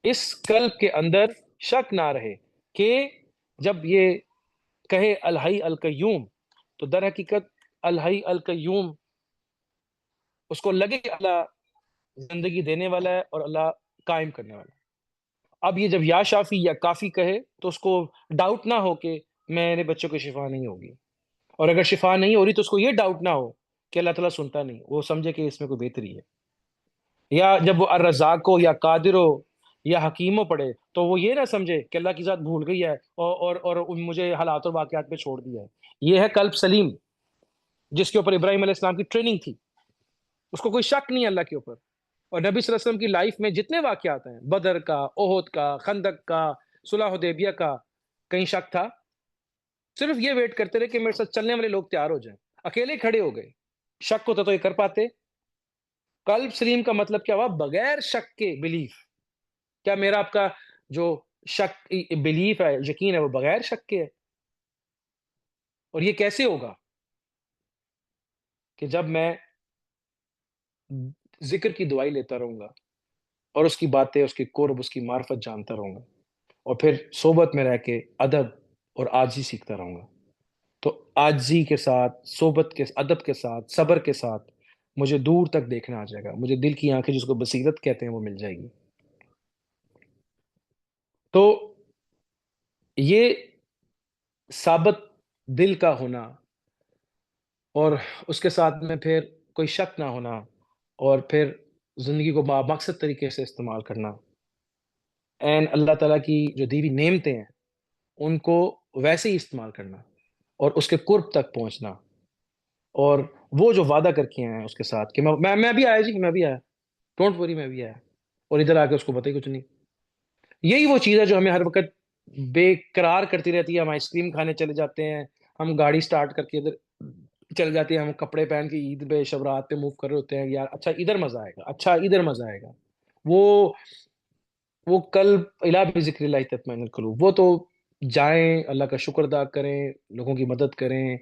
اس قلب کے اندر شک نہ رہے کہ جب یہ کہے الحی القیوم تو در حقیقت الحی القیوم اس کو لگے کہ اللہ زندگی دینے والا ہے اور اللہ قائم کرنے والا ہے، اب یہ جب یا شافی یا کافی کہے تو اس کو ڈاؤٹ نہ ہو کہ میرے بچوں کو شفا نہیں ہوگی، اور اگر شفا نہیں ہو رہی تو اس کو یہ ڈاؤٹ نہ ہو کہ اللہ تعالیٰ سنتا نہیں، وہ سمجھے کہ اس میں کوئی بہتری ہے. یا جب وہ الرزاق ہو یا قادر ہو یا حکیم ہو پڑھے تو وہ یہ نہ سمجھے کہ اللہ کی ذات بھول گئی ہے اور مجھے حالات اور واقعات پہ چھوڑ دیا ہے. یہ ہے قلب سلیم، جس کے اوپر ابراہیم علیہ السلام کی ٹریننگ تھی. اس کو کوئی شک نہیں ہے اللہ کے اوپر. اور نبی صلی اللہ علیہ وسلم کی لائف میں جتنے واقعات ہیں، بدر کا، احد کا، خندق کا، صلح حدیبیہ کا، کہیں شک تھا؟ صرف یہ ویٹ کرتے رہے کہ میرے ساتھ چلنے والے لوگ تیار ہو جائیں، اکیلے کھڑے ہو گئے. شک ہوتا تو یہ کر پاتے؟ قلب سلیم کا مطلب کیا ہوا؟ بغیر شک کے بلیف. کیا میرا آپ کا جو شک بلیف ہے، یقین ہے، وہ بغیر شک کے ہے؟ اور یہ کیسے ہوگا؟ کہ جب میں ذکر کی دعائی لیتا رہوں گا اور اس کی باتیں، اس کی قرب، اس کی معرفت جانتا رہوں گا، اور پھر صحبت میں رہ کے ادب اور عاجزی سیکھتا رہوں گا. تو عاجزی کے ساتھ، صحبت کے، ادب کے ساتھ، صبر کے ساتھ مجھے دور تک دیکھنا آ جائے گا. مجھے دل کی آنکھیں، جس کو بصیرت کہتے ہیں، وہ مل جائے گی. تو یہ ثابت دل کا ہونا، اور اس کے ساتھ میں پھر کوئی شک نہ ہونا، اور پھر زندگی کو مقصد طریقے سے استعمال کرنا، این اللہ تعالیٰ کی جو دیوی نعمتیں ہیں ان کو ویسے ہی استعمال کرنا، اور اس کے قرب تک پہنچنا، اور وہ جو وعدہ کر کے آئے ہیں اس کے ساتھ کہ میں بھی آیا جی، میں بھی آیا، ڈونٹ وری، میں بھی آیا. اور ادھر آ کے اس کو پتہ ہی کچھ نہیں. یہی وہ چیز ہے جو ہمیں ہر وقت بے قرار کرتی رہتی ہے. ہم آئس کریم کھانے چلے جاتے ہیں، ہم گاڑی سٹارٹ کر کے ادھر چل جاتے ہیں، ہم کپڑے پہن کے عید پہ، شب رات پہ موو کر رہے ہوتے ہیں، یار اچھا ادھر مزہ آئے گا، اچھا ادھر مزہ آئے گا. وہ وہ کل الا بذکر اللہ تطمئن القلوب. وہ تو جائیں، اللہ کا شکر ادا کریں، لوگوں کی مدد کریں،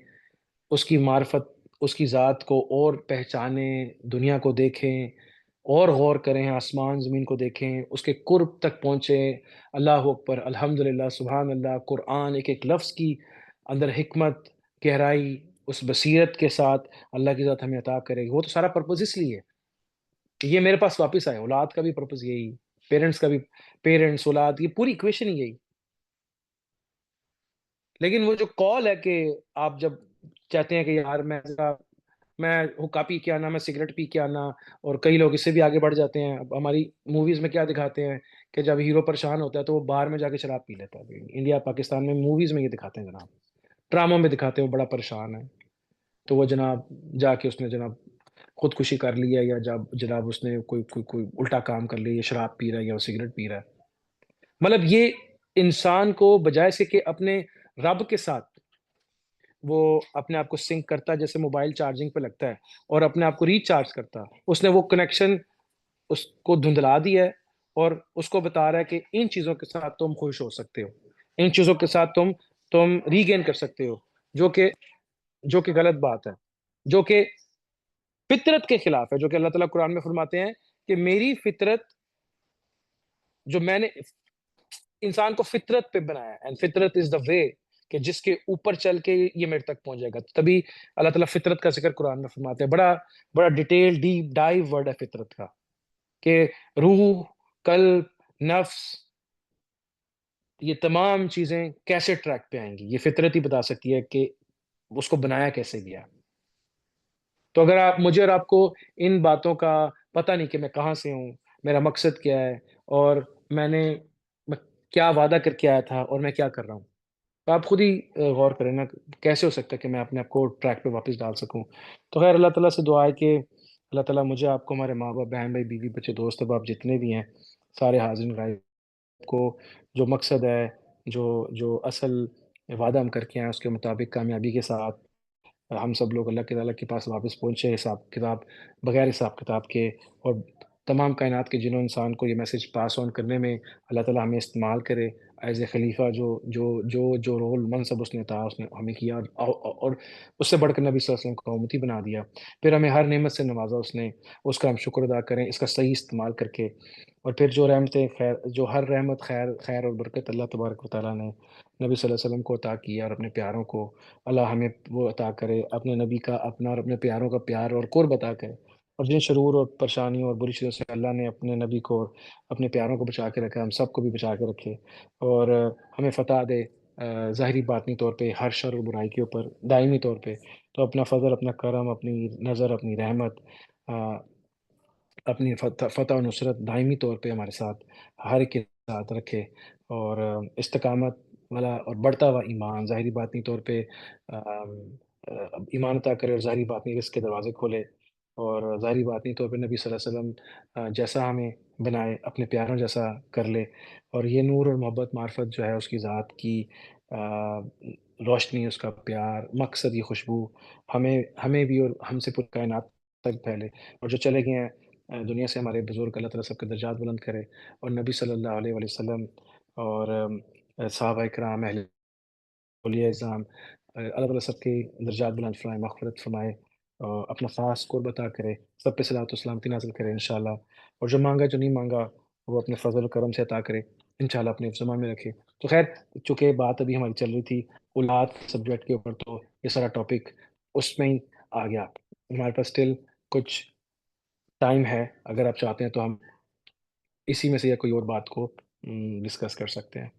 اس کی معرفت، اس کی ذات کو اور پہچانیں، دنیا کو دیکھیں اور غور کریں، آسمان زمین کو دیکھیں، اس کے قرب تک پہنچیں. اللہ اکبر، الحمدللہ، سبحان اللہ. قرآن ایک ایک لفظ کی اندر حکمت، گہرائی، اس بصیرت کے ساتھ اللہ کی ذات ہمیں عطا کرے گی. وہ تو سارا پرپز اس لیے ہے کہ یہ میرے پاس واپس آئے. اولاد کا بھی پرپز یہی، پیرنٹس کا بھی، پیرنٹس، اولاد، یہ پوری ایکویشن ہی یہی. لیکن وہ جو کال ہے کہ آپ جب چاہتے ہیں کہ یار میں حقہ پی کے آنا، میں سگریٹ پی کے آنا، اور کئی لوگ اس سے بھی آگے بڑھ جاتے ہیں. اب ہماری موویز میں کیا دکھاتے ہیں کہ جب ہیرو پریشان ہوتا ہے تو وہ باہر میں جا کے شراب پی لیتا ہے. انڈیا پاکستان میں موویز میں یہ دکھاتے ہیں جناب، ڈراموں میں دکھاتے ہیں وہ بڑا پریشان ہے تو وہ جناب جا کے اس نے جناب خودکشی کر لی ہے، یا جب جناب اس نے کوئی الٹا کام کر لیا، یا شراب پی رہا ہے یا وہ سگریٹ پی رہا ہے. مطلب یہ انسان کو بجائے سے کہ اپنے رب کے ساتھ وہ اپنے آپ کو سنک کرتا ہے، جیسے موبائل چارجنگ پہ لگتا ہے اور اپنے آپ کو ریچارج کرتا، اس نے وہ کنیکشن اس کو دھندلا دیا ہے، اور اس کو بتا رہا ہے کہ ان چیزوں کے ساتھ تم خوش ہو سکتے ہو، ان چیزوں کے ساتھ تم ریگین کر سکتے ہو، جو کہ جو کہ غلط بات ہے، جو کہ فطرت کے خلاف ہے. جو کہ اللہ تعالیٰ قرآن میں فرماتے ہیں کہ میری فطرت، جو میں نے انسان کو فطرت پہ بنایا ہے، اینڈ فطرت از دا وے، کہ جس کے اوپر چل کے یہ میرے تک پہنچ جائے گا. تبھی اللہ تعالیٰ فطرت کا ذکر قرآن میں فرماتے ہیں. بڑا بڑا ڈیٹیل، ڈیپ ڈائیو ورڈ ہے فطرت کا، کہ روح، قلب، نفس، یہ تمام چیزیں کیسے ٹریک پہ آئیں گی، یہ فطرت ہی بتا سکتی ہے کہ اس کو بنایا کیسے گیا. تو اگر آپ مجھے اور آپ کو ان باتوں کا پتہ نہیں کہ میں کہاں سے ہوں، میرا مقصد کیا ہے، اور میں نے میں کیا وعدہ کر کے آیا تھا اور میں کیا کر رہا ہوں، تو آپ خود ہی غور کریں نا، کیسے ہو سکتا ہے کہ میں اپنے آپ کو ٹریک پہ واپس ڈال سکوں. تو خیر اللہ تعالیٰ سے دعا ہے کہ اللہ تعالیٰ مجھے، آپ کو، ہمارے ماں باپ، بہن بھائی، بیوی بچے، دوست احباب جتنے بھی ہیں، سارے حاضرین غائب کو جو مقصد ہے، جو اصل وعدہ ہم کر کے آئے ہیں، اس کے مطابق کامیابی کے ساتھ ہم سب لوگ اللہ کے تعالیٰ کے پاس واپس پہنچے، حساب کتاب بغیر حساب کتاب کے. اور تمام کائنات کے جنوں انسان کو یہ میسج پاس آن کرنے میں اللہ تعالیٰ ہمیں استعمال کرے ایز اے خلیفہ. جو رول منصب اس نے تھا، اس نے ہمیں کیا، اور اس سے بڑھ کر نبی صلی اللہ علیہ وسلم کو امتی بنا دیا. پھر ہمیں ہر نعمت سے نوازا اس نے، اس کا ہم شکر ادا کریں اس کا صحیح استعمال کر کے. اور پھر جو رحمتیں، خیر، جو ہر رحمت، خیر اور برکت اللہ تبارک و تعالیٰ نے نبی صلی اللہ علیہ وسلم کو عطا کیا اور اپنے پیاروں کو، اللہ ہمیں وہ عطا کرے، اپنے نبی کا اپنا اور اپنے پیاروں کا پیار اور قرب عطا کرے. اور جن شرور اور پریشانیوں اور بری چیزوں سے اللہ نے اپنے نبی کو اور اپنے پیاروں کو بچا کے رکھا، ہم سب کو بھی بچا کے رکھے، اور ہمیں فتح دے ظاہری باطنی طور پہ ہر شر اور برائی کے اوپر دائمی طور پہ. تو اپنا فضل، اپنا کرم، اپنی نظر، اپنی رحمت، آ اپنی فتح و نصرت دائمی طور پہ ہمارے ساتھ، ہر ایک کے ساتھ رکھے، اور استقامت والا اور بڑھتا ہوا ایمان، ظاہری باطنی طور پہ آم، ایمان عطا کرے، اور ظاہری باطنی رزق کے دروازے کھولے، اور ظاہری باطنی طور پہ نبی صلی اللہ علیہ وسلم جیسا ہمیں بنائے، اپنے پیاروں جیسا کر لے، اور یہ نور اور محبت معرفت جو ہے اس کی ذات کی آ، روشنی، اس کا پیار، مقصد، یہ خوشبو ہمیں ہمیں بھی اور ہم سے پوری کائنات تک پھیلے، اور جو چلے گئے ہیں دنیا سے ہمارے بزرگ، اللہ تعالیٰ سب کے درجات بلند کرے، اور نبی صلی اللہ علیہ وآلہ وسلم اور صحابہ کرام، اہل اولیاء اعظام، اللہ تعالیٰ سب کی درجات بلند فرمائے، مغفرت فرمائے، اور اپنا خاص قرب عطا کرے، سب پہ صلوات و سلامتی نازل کرے انشاءاللہ، اور جو مانگا جو نہیں مانگا وہ اپنے فضل و کرم سے عطا کرے انشاءاللہ، اپنے زمان میں رکھے۔ تو خیر، چونکہ بات ابھی ہماری چل رہی تھی اولاد سبجیکٹ کے اوپر، تو یہ سارا ٹاپک اس میں ہی آ گیا۔ ہمارے پاس اسٹل کچھ ٹائم ہے، اگر آپ چاہتے ہیں تو ہم اسی میں سے یا کوئی اور بات کو ڈسکس کر سکتے ہیں۔